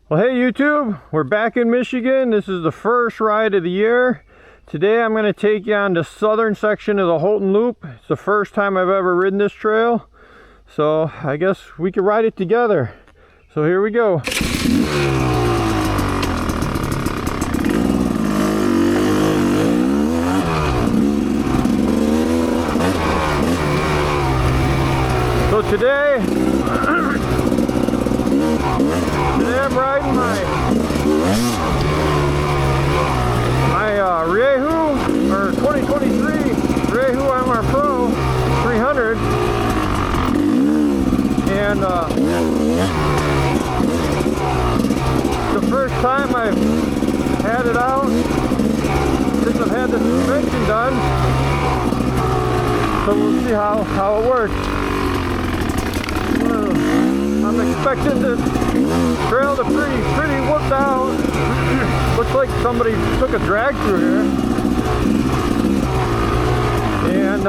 Well, hey YouTube, we're back in Michigan. This is the first ride of the year. Today I'm going to take you on the southern section of the Holton Loop. It's the first time I've ever ridden this trail, so I guess we could ride it together. So here we go. So today I'm riding my Rieju, or 2023 Rieju MRPro 300, and the first time I've had it out since I've had the suspension done, so we'll see how it works. I'm expecting this trail to pretty whooped out. Looks like somebody took a drag through here. And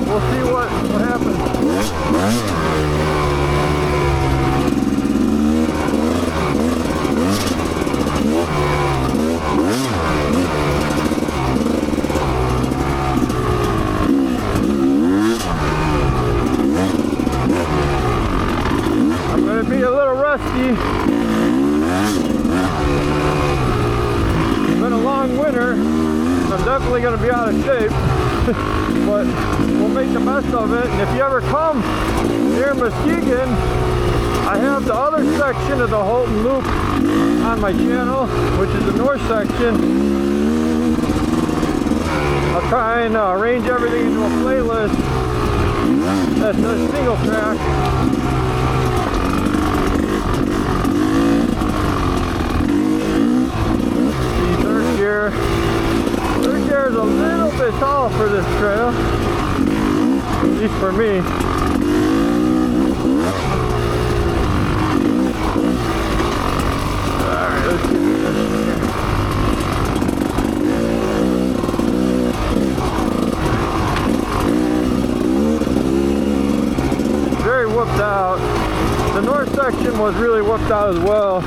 we'll see what happens. I'm going to be a little rusty. It's been a long winter. I'm definitely going to be out of shape, but we'll make the best of it. And if you ever come near Muskegon, I have the other section of the Holton Loop on my channel, which is the north section. I'll try and arrange everything into a playlist that's a single track. Third gear is a little bit tall for this trail, at least for me. Alright, let's get this here. It's very whooped out. The north section was really whooped out as well.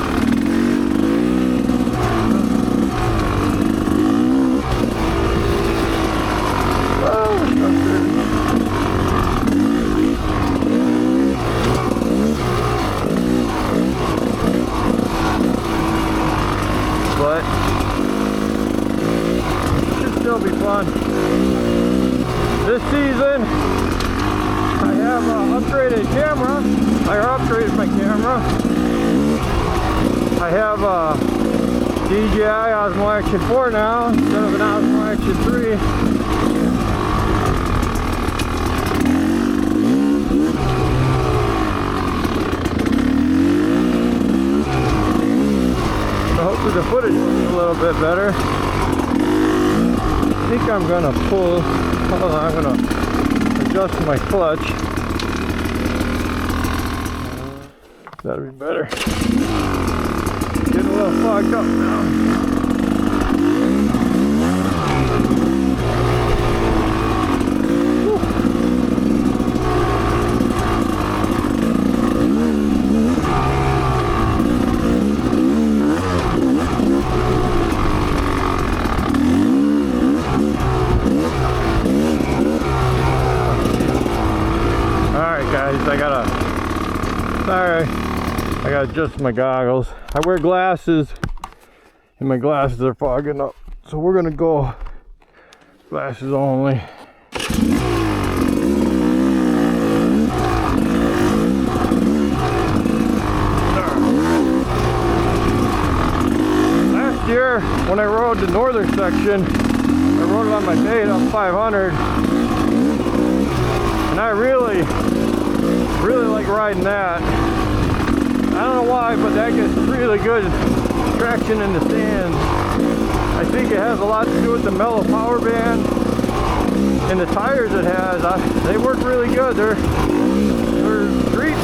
But it should still be fun. This season I have an upgraded camera. I upgraded my camera. I have a DJI Osmo Action 4 now instead of an Osmo Action 3. Hopefully the footage looks a little bit better. I think I'm gonna pull. Hold on, I'm gonna adjust my clutch. That'll be better. Getting a little fogged up now. I gotta adjust my goggles. I wear glasses and my glasses are fogging up, so we're gonna go glasses only. Last year when I rode the northern section, I rode it on my beta 500, and I really like riding that. I don't know why, but that gets really good traction in the stands. I think it has a lot to do with the mellow power band and the tires it has. They work really good. They're street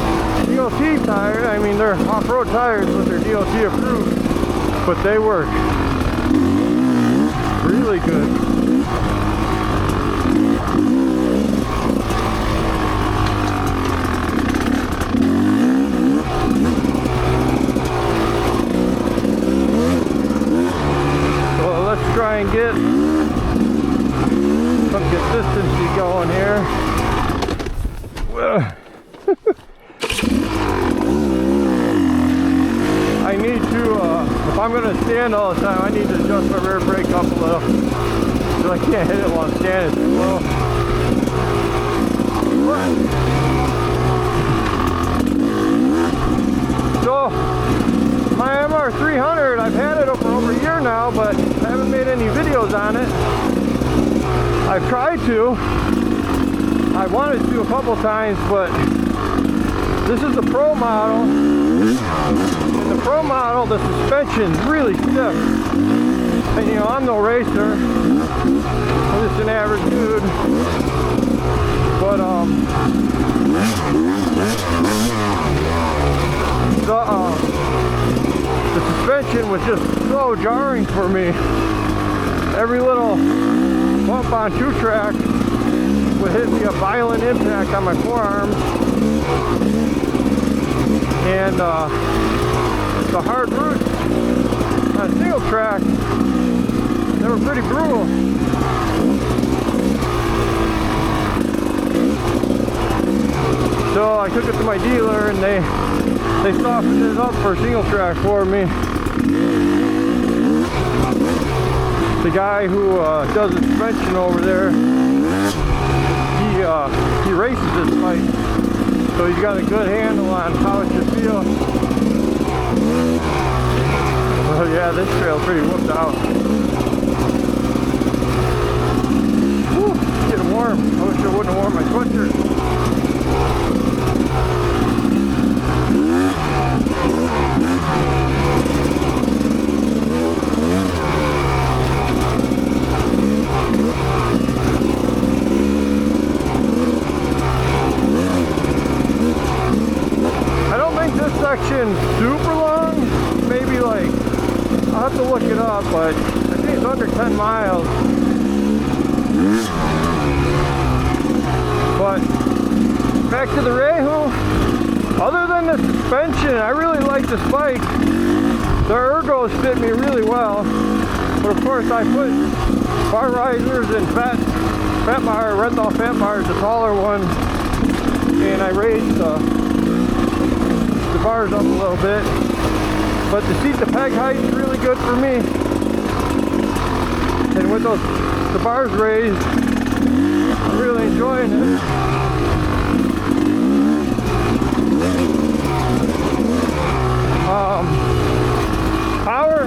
DOT tires. I mean, they're off-road tires, but they're DOT approved. But they work really good. I'm going to stand all the time, I need to adjust my rear brake up a little. So I can't hit it while I'm standing too low. So, my MR300, I've had it for over a year now, but I haven't made any videos on it. I've tried to. I wanted to a couple times, but this is the Pro model. In the Pro model, the suspension's really stiff. And you know, I'm no racer. I'm just an average dude. But the suspension was just so jarring for me. Every little bump on 2-track would hit me a violent impact on my forearms. And the hard roots on single track, they were pretty brutal. So I took it to my dealer and they softened it up for single track for me. The guy who does the suspension over there, he races this bike, so he's got a good handle on how it should feel. Well, yeah, this trail's pretty whooped out. Whew, it's getting warm. I wish I wouldn't have worn my sweatshirt. Section super long, maybe like, I'll have to look it up, but I think it's under 10 miles. But back to the Rieju, other than the suspension, I really like this bike. The ergos fit me really well, but of course I put bar risers and fat bar, Renthal fat bars, the taller one, and I raised the bars up a little bit, but the seat to peg height is really good for me, and with the bars raised, I'm really enjoying it. Power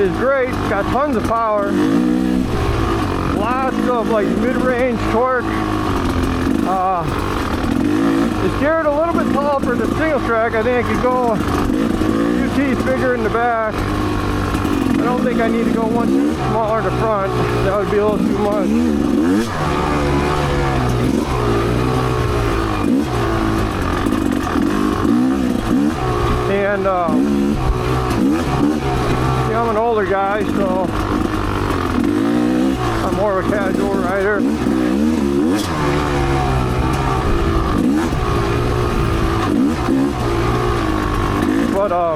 is great, got tons of power, lots of like mid-range torque. It's geared a little bit tall for the single track. I think I could go a few T's bigger in the back. I don't think I need to go one too smaller in the front. That would be a little too much. And yeah, I'm an older guy, so I'm more of a casual rider. But I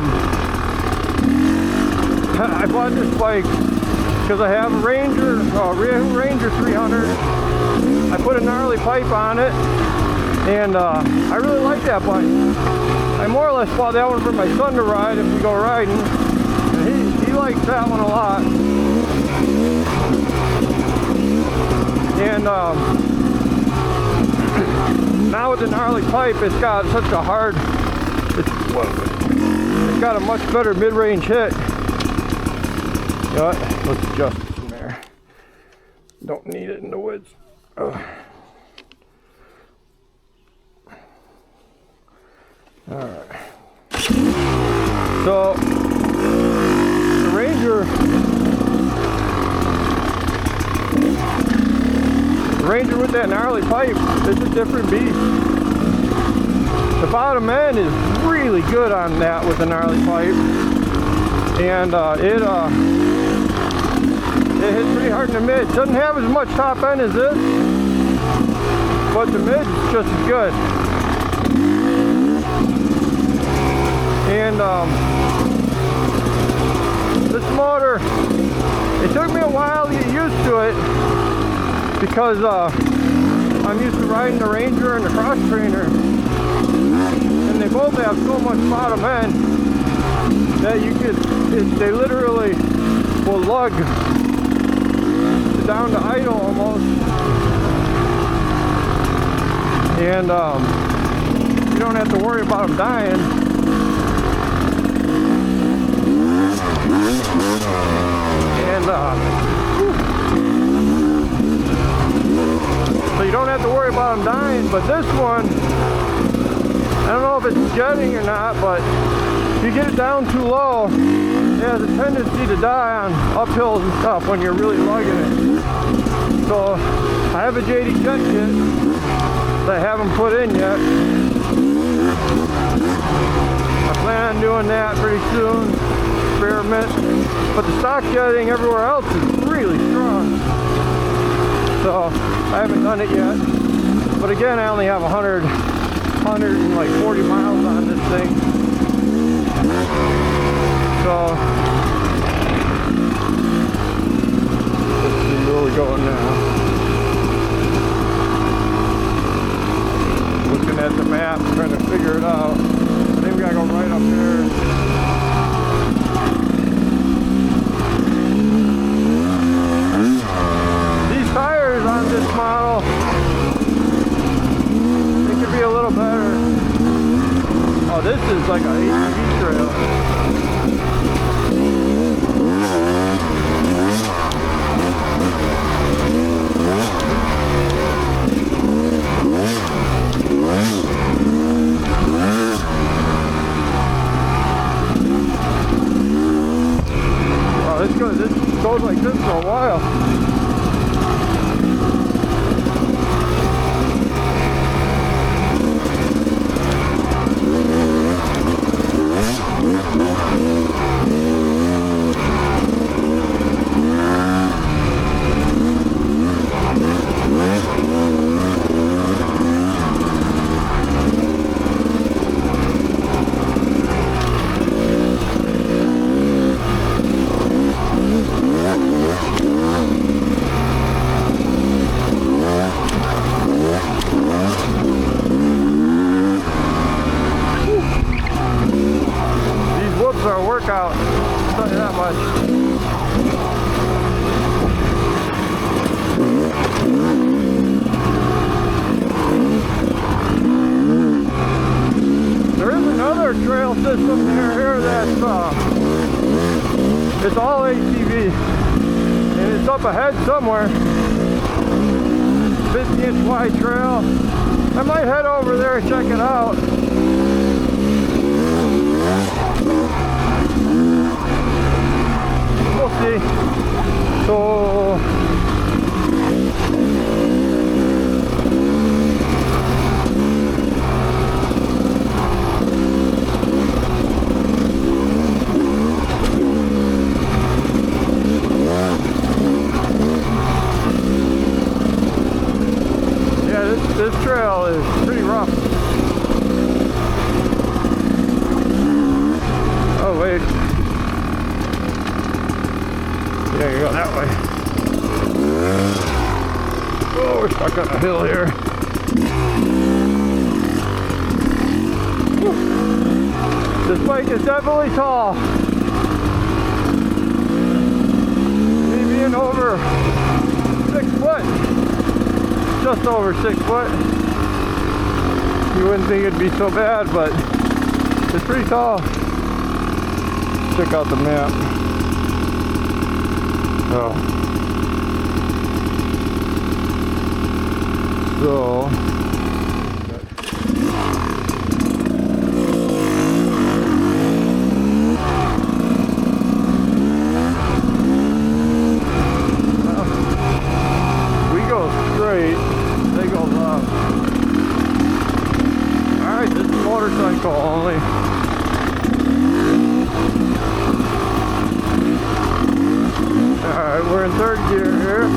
bought this bike because I have a Ranger, Rieju Ranger 300. I put a gnarly pipe on it, and I really like that bike. I more or less bought that one for my son to ride if we go riding. And he likes that one a lot. And now with the gnarly pipe, it's got such a hard, it's got a much better mid-range hit. You know what? Let's adjust it from there. Don't need it in the woods. Alright. So, the Ranger with that gnarly pipe is a different beast. The bottom end is really good on that with the gnarly pipe, and it hits pretty hard in the mid. Doesn't have as much top end as this, but the mid is just as good. And this motor, it took me a while to get used to it because I'm used to riding the Ranger and the Cross Trainer. They both have so much bottom end that you could, they literally will lug down to idle almost, and you don't have to worry about them dying. And so you don't have to worry about them dying. But this one, I don't know if it's jetting or not, but if you get it down too low, it has a tendency to die on uphills and stuff when you're really lugging it. So I have a JD jet kit that I haven't put in yet. I plan on doing that pretty soon, experiment. But the stock jetting everywhere else is really strong. So I haven't done it yet. But again, I only have 140 miles on this thing. So let's see where we're going now. Looking at the map, trying to figure it out. I think we gotta go right up there. These tires on this model, they could be a little better. Oh, this is like an ATV trail. This goes like this for a while. Our workout, I'll tell you that much. There is another trail system near here that's it's all ATV, and it's up ahead somewhere. 50-inch wide trail. I might head over there and check it out. We'll see. So yeah, this trail is pretty rough. Oh wait. Yeah, you go that way. Oh, we're stuck on a hill here. Whew. This bike is definitely tall. Me being over 6 foot. Just over 6 foot. You wouldn't think it'd be so bad, but it's pretty tall. Check out the map. Oh. So we go straight, they go left. Alright, this is motorcycle only. Alright, we're in third gear here.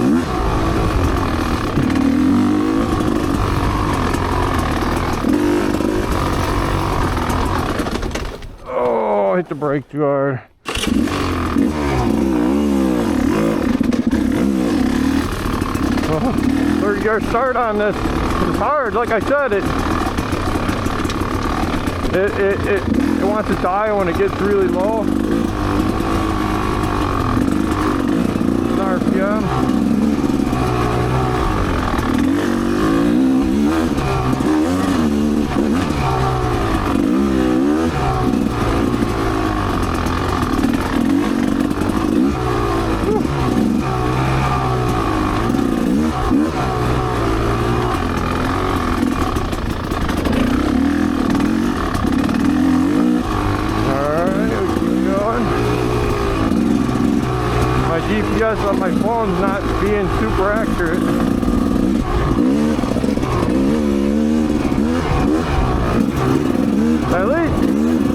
Oh, I hit the brake too hard. Third gear start on this. It's hard, like I said, It wants to die when it gets really low. An RPM. GPS on my phone's not being super accurate. At least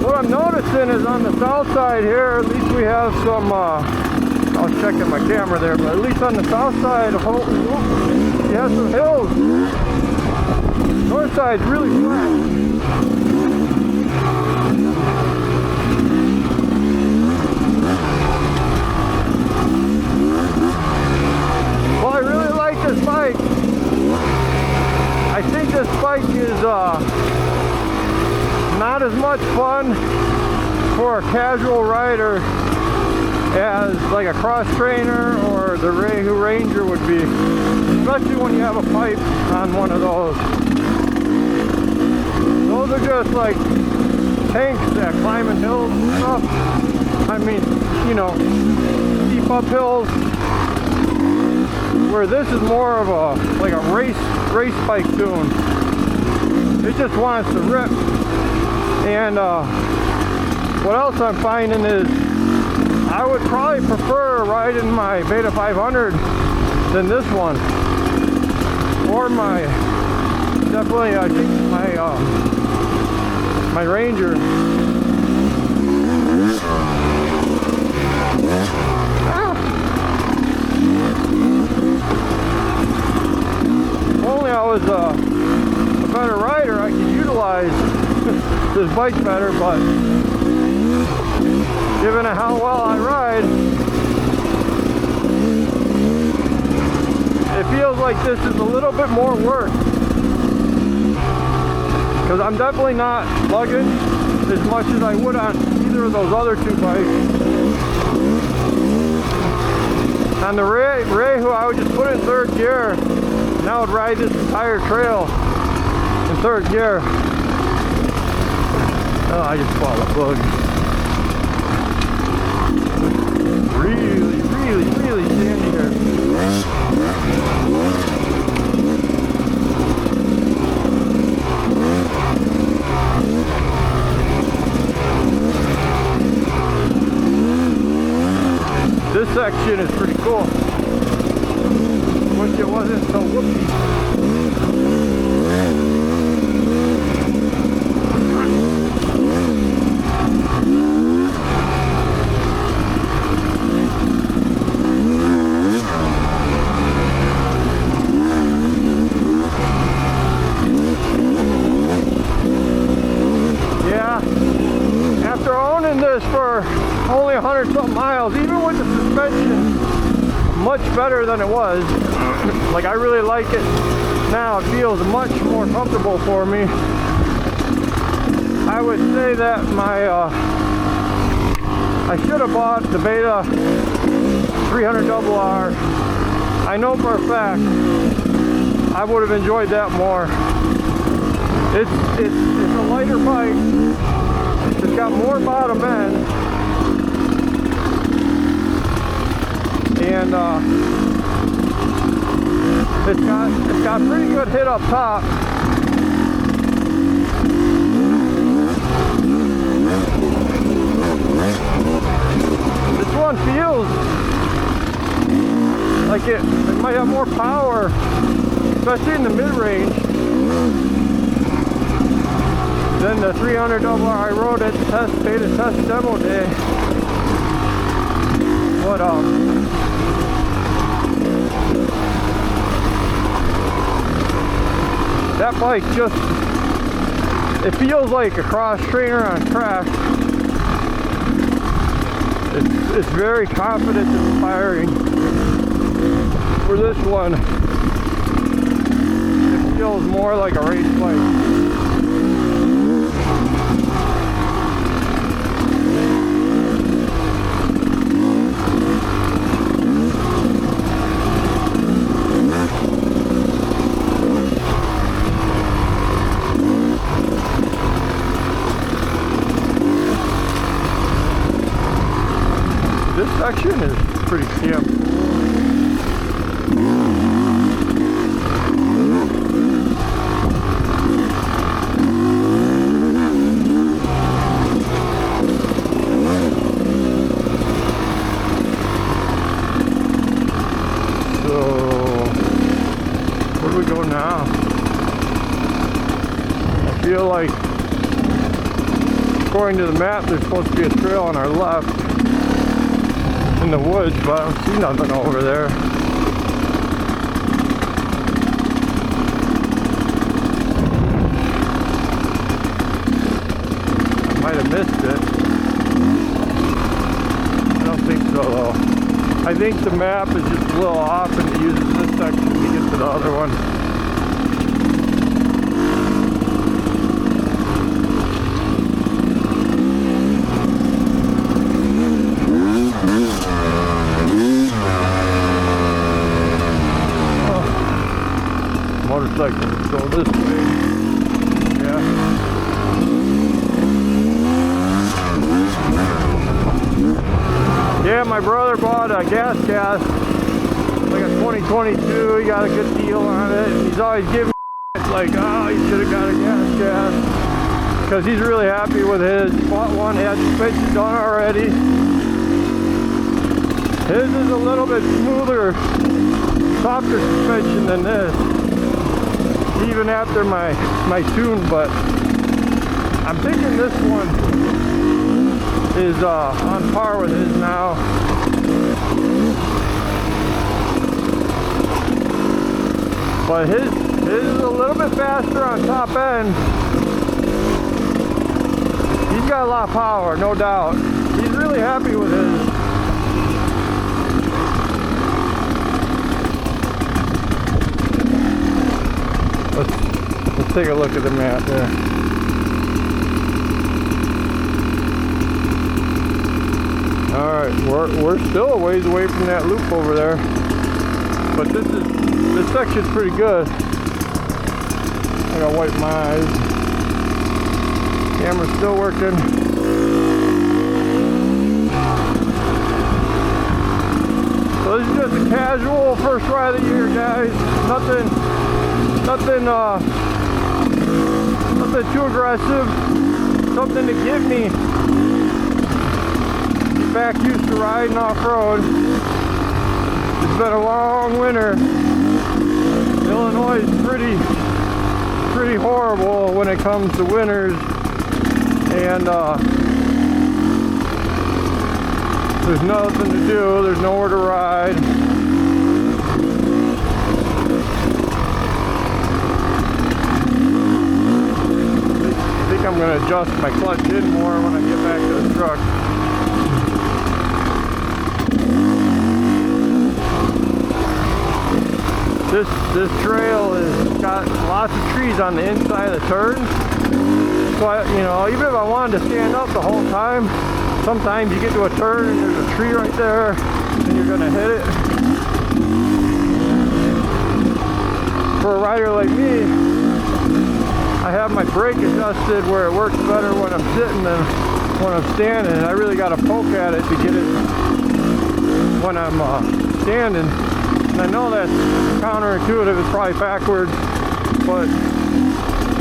what I'm noticing is on the south side here, at least we have some, I was checking my camera there, but at least on the south side of Holton Loop, you have some hills. North side's really flat. This bike, I think this bike is not as much fun for a casual rider as like a cross trainer or the Rieju Ranger would be, especially when you have a pipe on one of those. Those are just like tanks that climb in hills and stuff. I mean, you know, steep uphills. Where this is more of a like a race bike tune. It just wants to rip. And what else I'm finding is I would probably prefer riding my Beta 500 than this one, or my definitely I think my Ranger. If only I was a better rider, I could utilize this bike better, but given how well I ride, it feels like this is a little bit more work, because I'm definitely not lugging as much as I would on either of those other two bikes. On the Rieju, I would just put it in third gear, and I would ride this entire trail in third gear. Oh, I just bought a bug. Really sandy here. This section is pretty cool. Wish it wasn't so whoopsie. Yeah, after owning this for only 100-something miles, even with the suspension much better than it was, like I really like it now. It feels much more comfortable for me. I would say that I should have bought the Beta 300RR. I know for a fact I would have enjoyed that more. It's a lighter bike. It's got more bottom end, and it's got pretty good hit up top. This one feels like it might have more power, especially in the mid-range, than the 300RR I rode at the beta test demo day. But that bike just, it feels like a cross trainer on track. It's very confident and inspiring. For this one, it feels more like a race bike. section is pretty damn now. I feel like, according to the map, there's supposed to be a trail on our left in the woods, but I don't see nothing over there. I might have missed it. I don't think so though. I think the map is just a little off and it uses this section to get to the other one. Motorcycle, let's go this way. Yeah. Yeah, my brother bought a gas, like a 2022. He got a good deal on it. And he's always giving me like, oh, you should have got a gas. Because he's really happy with his. He bought one, he had suspension done already. His is a little bit smoother, softer suspension than this. Even after my tune, but I'm thinking this one is on par with his now. But his is a little bit faster on top end. He's got a lot of power, no doubt. He's really happy with his. Let's take a look at the map there. Alright, we're still a ways away from that loop over there. But this section's pretty good. I gotta wipe my eyes. Camera's still working. So this is just a casual first ride of the year, guys. Nothing too aggressive. Something to get me back used to riding off-road. It's been a long winter. Illinois is pretty horrible when it comes to winters, and there's nothing to do. There's nowhere to ride. I'm going to adjust my clutch in more when I get back to the truck. This trail has got lots of trees on the inside of the turns. So even if I wanted to stand up the whole time, sometimes you get to a turn and there's a tree right there and you're going to hit it. For a rider like me, I have my brake adjusted where it works better when I'm sitting than when I'm standing. I really got to poke at it to get it when I'm standing. And I know that's counterintuitive, it's probably backwards, but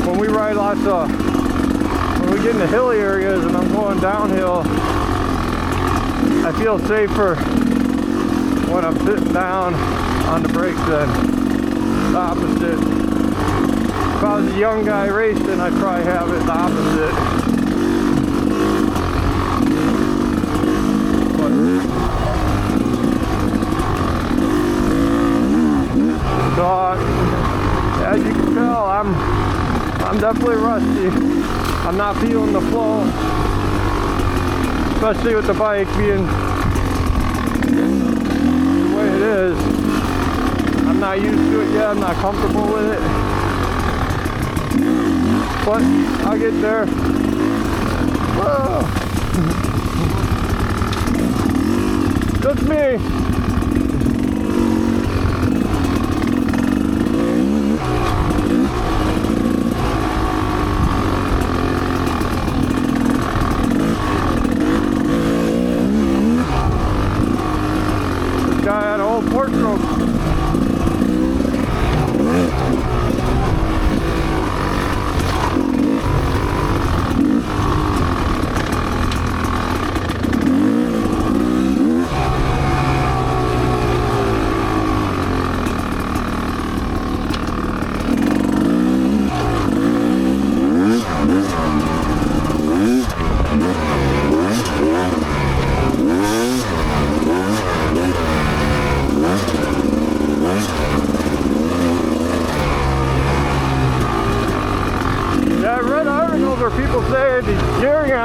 when we ride when we get into hilly areas and I'm going downhill, I feel safer when I'm sitting down on the brakes than the opposite. If I was a young guy racing, I'd probably have it the opposite. So, as you can tell, I'm definitely rusty. I'm not feeling the flow, especially with the bike being the way it is. I'm not used to it yet. I'm not comfortable with it. But I'll get there. Whoa. Just me.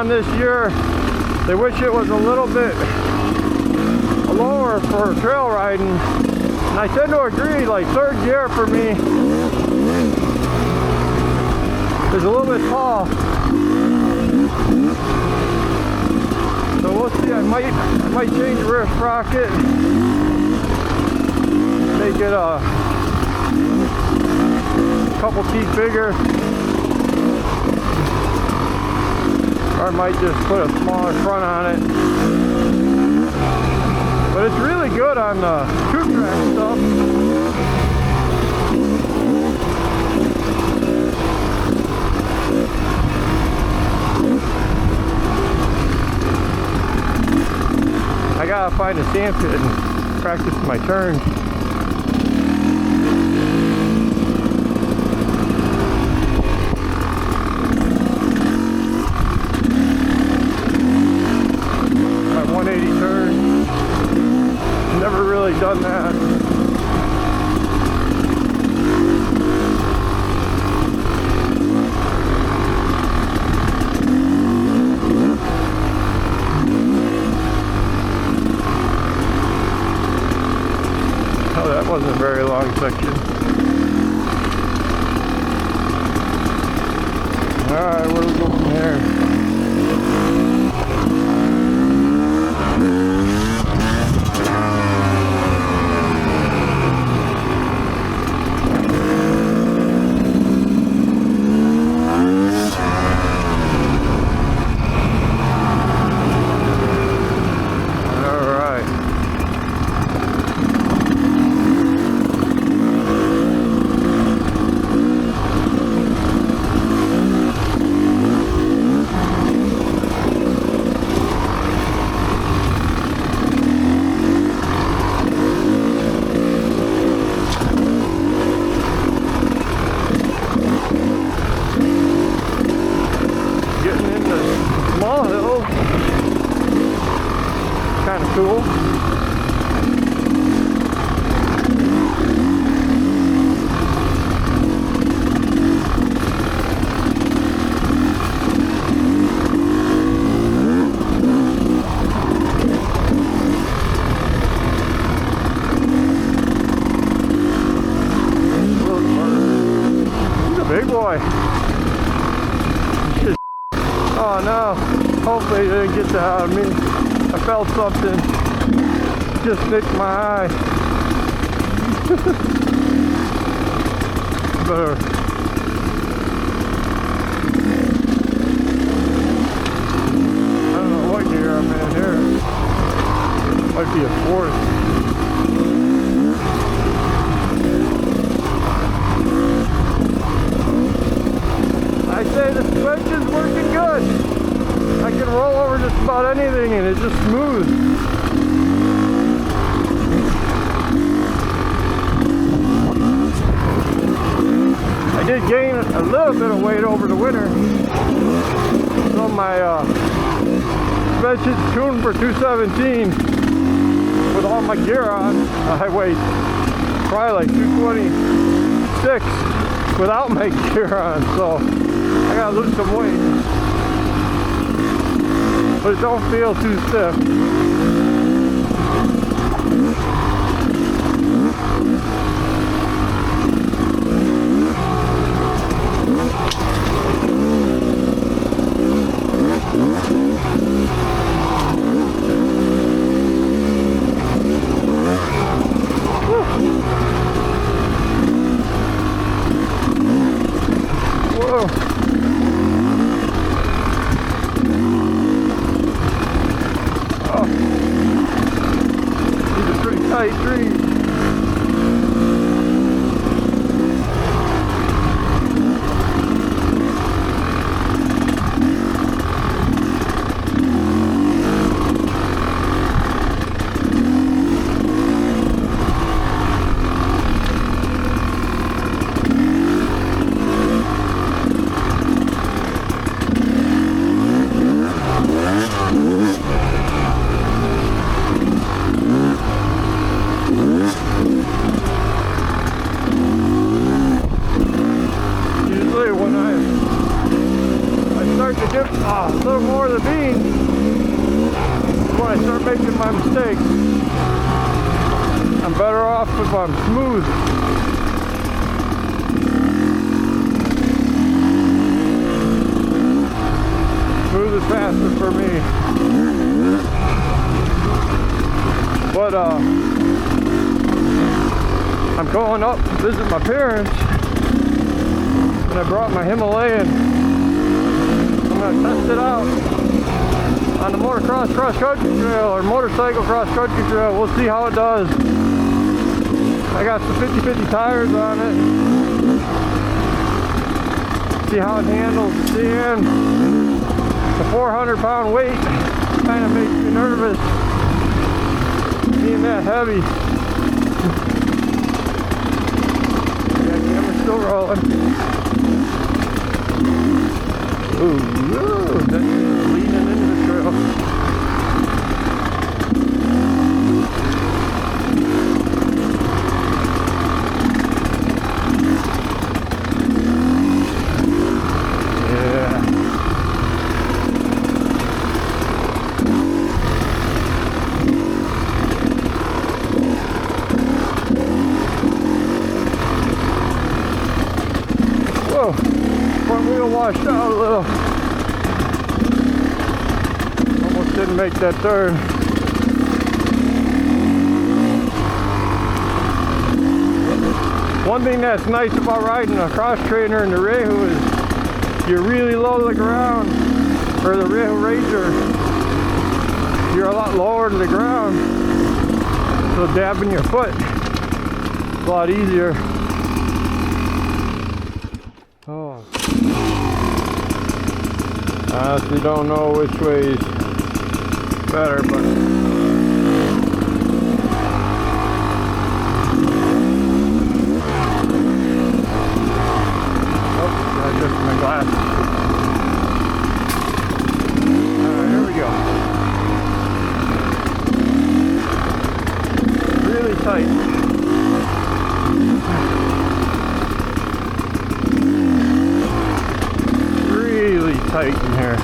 on this year, they wish it was a little bit lower for trail riding. And I tend to agree, like third gear for me is a little bit tall. So we'll see, I might change the rear sprocket, make it a couple teeth bigger, or I might just put a smaller front on it. But it's really good on the two-track stuff. I gotta find a sand pit and practice my turns. My 180 turn. Never really done that. Oh, that wasn't a very long section. Alright, where do we go from here? Kind of cool. He's a big boy. Oh no, hopefully he didn't get that out of me. I felt something just nicked my eye. Better. I don't know what gear I'm in here. Might be a fourth. I say the suspension's working good. I can roll over just about anything and it's just smooth. I did gain a little bit of weight over the winter. So my suspension's tuned for 217. With all my gear on, I weighed probably like 226 without my gear on. So I gotta lose some weight. But it don't feel too stiff. Whoa. Oh. I start making my mistakes. I'm better off if I'm smooth. Smooth is faster for me. But I'm going up to visit my parents, and I brought my Himalayan. I'm gonna test it out on the motocross cross-country trail or motorcycle cross-country trail. We'll see how it does. I got some 50/50 tires on it. See how it handles the sand. The 400-pound weight kind of makes me nervous, being that heavy. Yeah, camera's still rolling. Ooh, that's leaning into the trail. Front wheel washed out a little. Almost didn't make that turn. One thing that's nice about riding a cross trainer in the Rieju is you're really low to the ground. Or the Rieju Ranger, you're a lot lower to the ground. So dabbing your foot is a lot easier. Oh. I honestly don't know which way is better, but oh, I just my glasses. Alright, here we go. Really tight. Tight in here.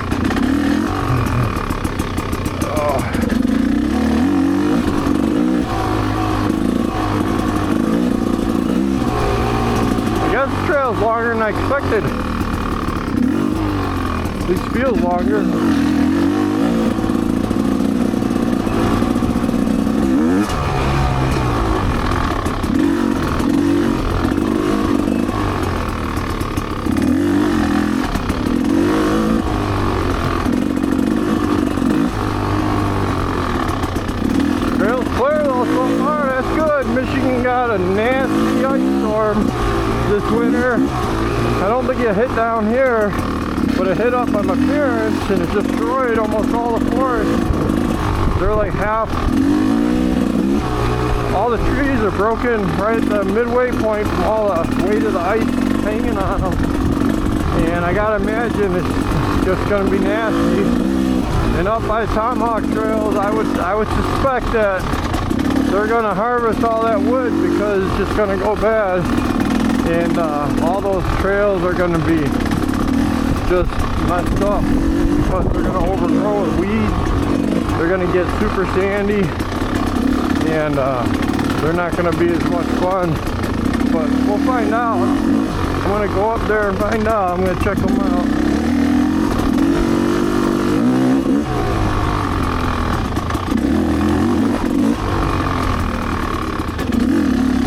Oh. I guess the trail's longer than I expected. At least feels longer. Michigan got a nasty ice storm this winter. I don't think it hit down here, but it hit up on my parents and it destroyed almost all the forest. They're like half, all the trees are broken right at the midway point from all the weight of the ice hanging on them. And I gotta imagine it's just gonna be nasty. And up by the Tomahawk trails, I would suspect that they're going to harvest all that wood because it's just going to go bad, and all those trails are going to be just messed up because they're going to overgrow with weeds. They're going to get super sandy, and they're not going to be as much fun, but we'll find out. I'm going to go up there and find out. I'm going to check them out.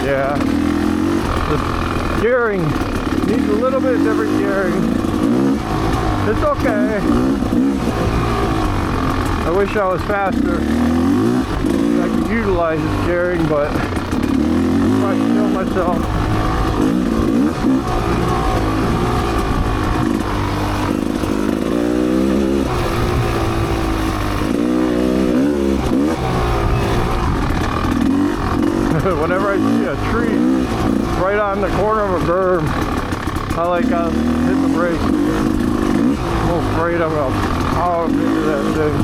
Yeah, the gearing needs a little bit different gearing. It's okay. I wish I was faster. I could utilize this gearing, but I might kill myself. Whenever I see a tree right on the corner of a berm, I like hit the brake. I'm afraid I'm going to power into that thing.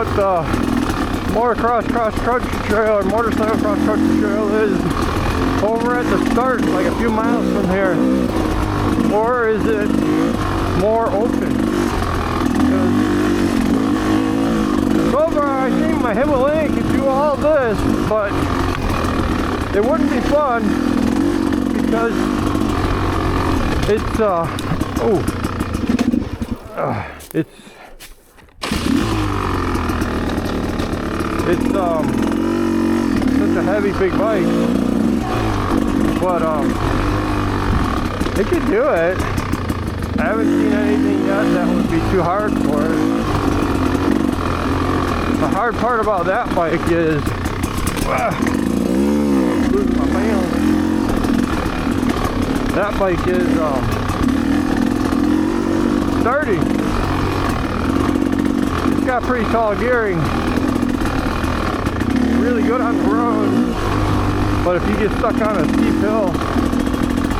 what the motocross cross-country trail or motorcycle cross-country trail is over at the start, like a few miles from here? Or is it more open? So far I think my Himalayan could do all this, but it wouldn't be fun because it's such a heavy big bike, but it could do it. I haven't seen anything yet that would be too hard for it. The hard part about that bike is losing my balance. That bike is starting. It's got pretty tall gearing, really good on the road, but if you get stuck on a steep hill,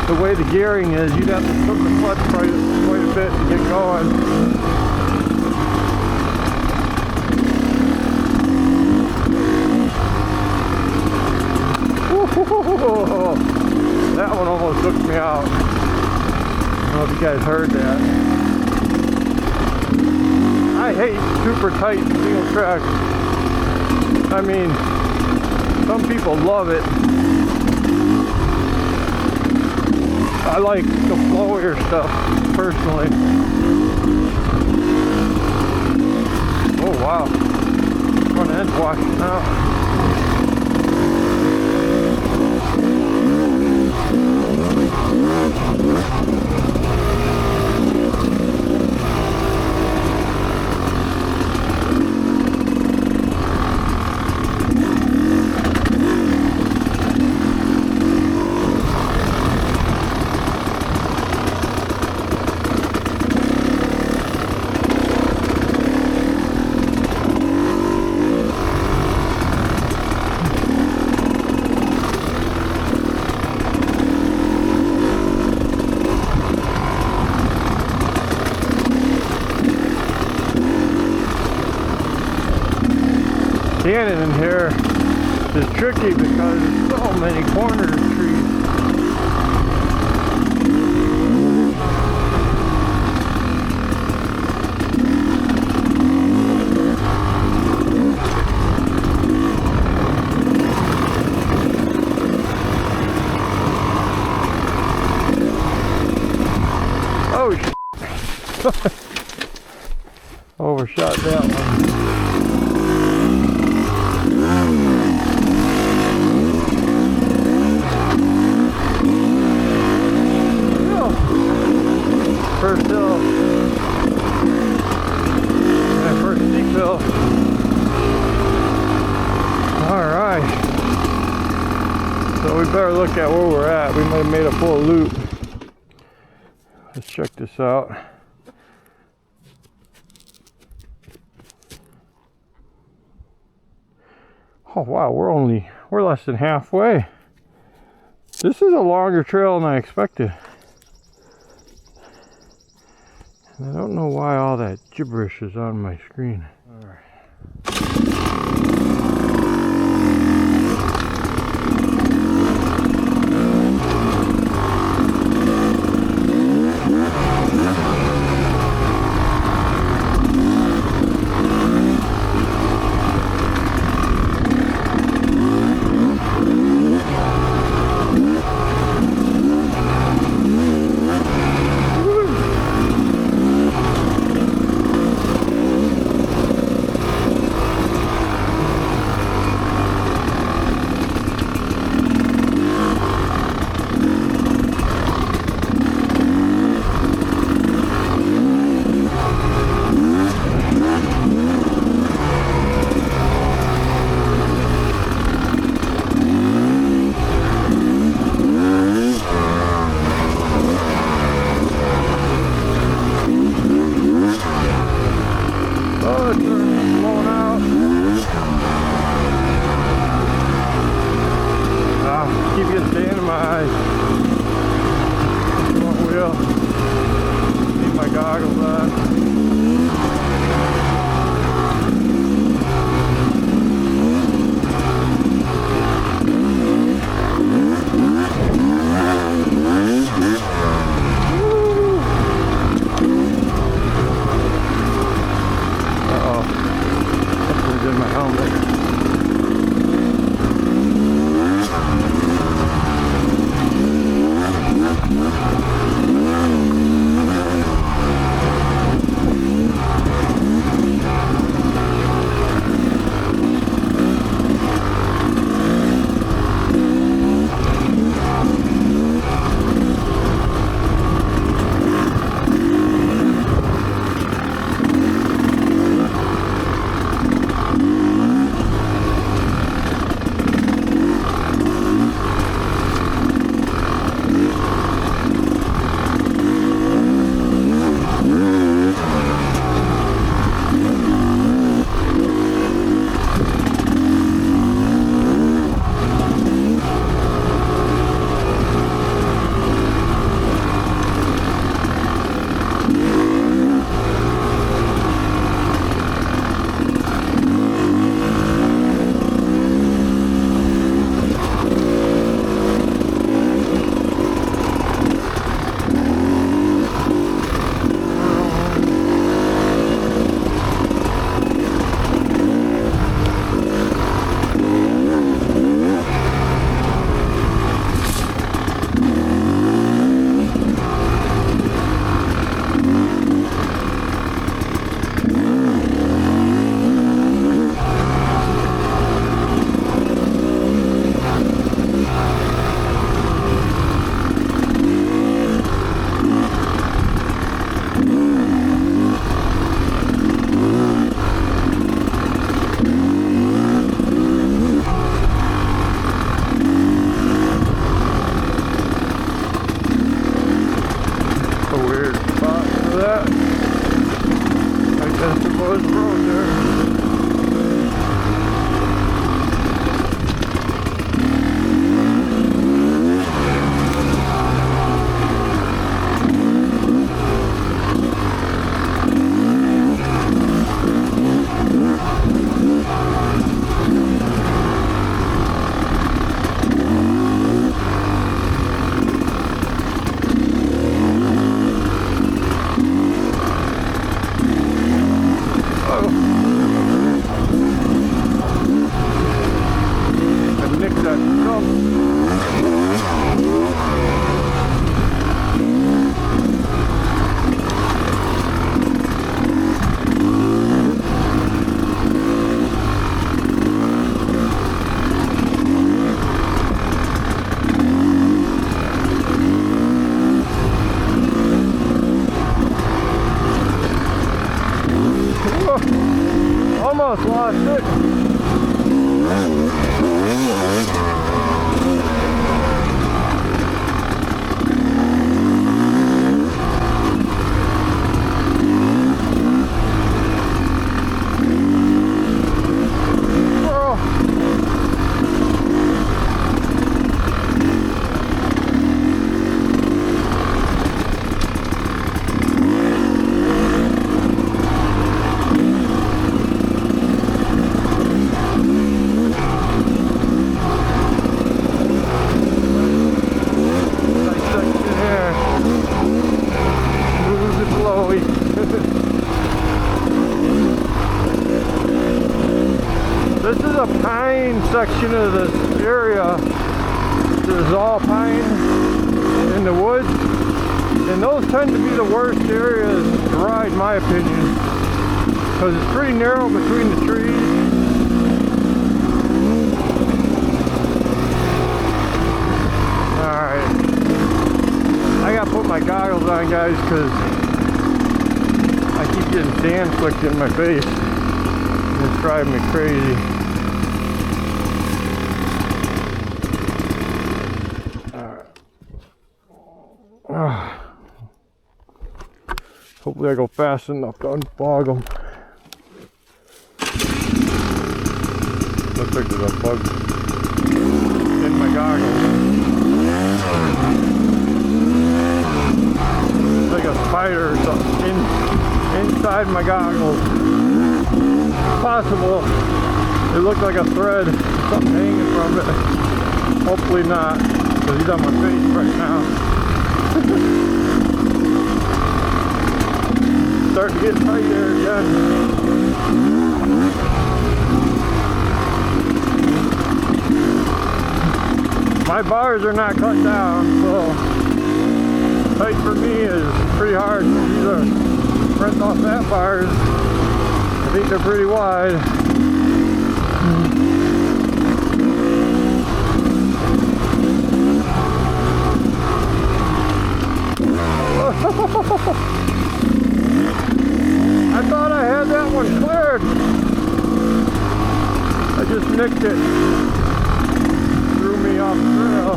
the way the gearing is, you'd have to put the clutch quite a bit to get going. Woo-hoo-hoo-hoo-hoo. That one almost took me out. I don't know if you guys heard that. I hate super tight single track. I mean, some people love it. I like the flowier stuff, personally. Oh wow, front end's washing out. Canyon in here is tricky because there's so many corner trees. Oh shit. Overshot that one. First hill, and first steep hill. Alright, so we better look at where we're at. We might have made a full loop. Let's check this out. Oh wow, we're less than halfway. This is a longer trail than I expected. I don't know why all that gibberish is on my screen. All right. Almost lost it. This is a pine section of this area. There's all pine in the woods, and those tend to be the worst areas to ride, in my opinion, because it's pretty narrow between the trees. Alright, I gotta put my goggles on, guys, because I keep getting sand flicked in my face. It's driving me crazy. Hopefully I go fast enough to unfog them. Looks like there's a bug in my goggles. It's like a spider or something inside my goggles. Possible. It looked like a thread, something hanging from it. Hopefully not, because he's on my face right now. Starting to get tight there again. My bars are not cut down, so tight for me is pretty hard. These are press off that bars. I think they're pretty wide. I thought I had that one cleared. I just nicked it. Threw me off the trail.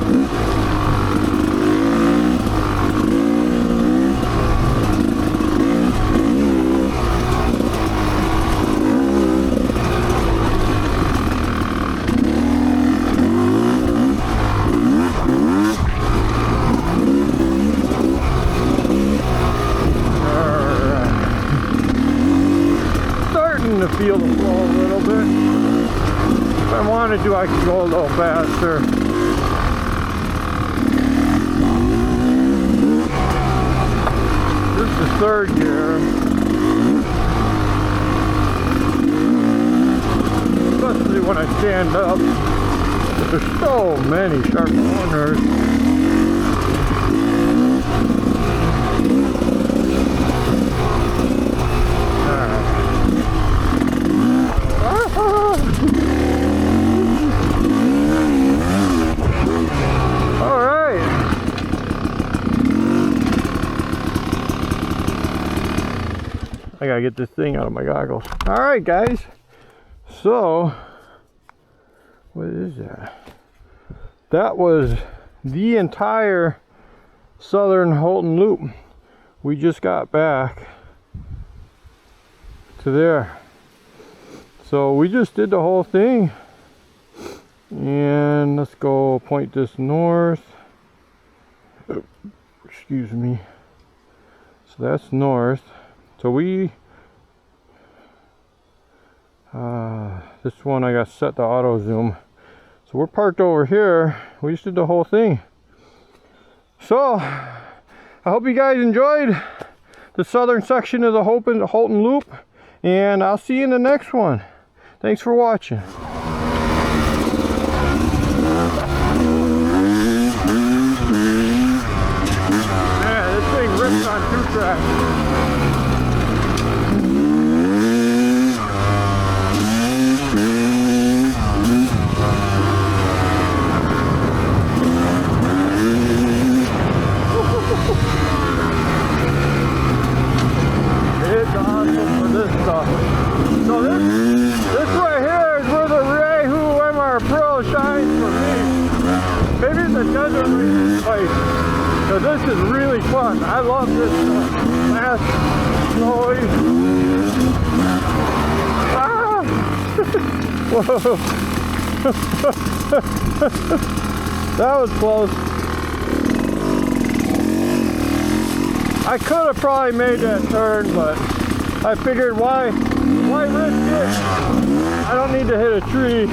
To feel the flow a little bit. If I wanted to, I could go a little faster. This is the third gear. Especially when I stand up. But there's so many sharp corners. I gotta get this thing out of my goggles. Alright guys, so what is that? That was the entire southern Holton Loop. We just got back to there. So we just did the whole thing. And let's go point this north. Oh, excuse me. So that's north. So we, this one I got set to auto zoom. So we're parked over here. We just did the whole thing. So I hope you guys enjoyed the southern section of the Holton Loop, and I'll see you in the next one. Thanks for watching. So this is really fun. I love this fast noise. Ah! Whoa! That was close. I could have probably made that turn, but I figured why risk it? I don't need to hit a tree.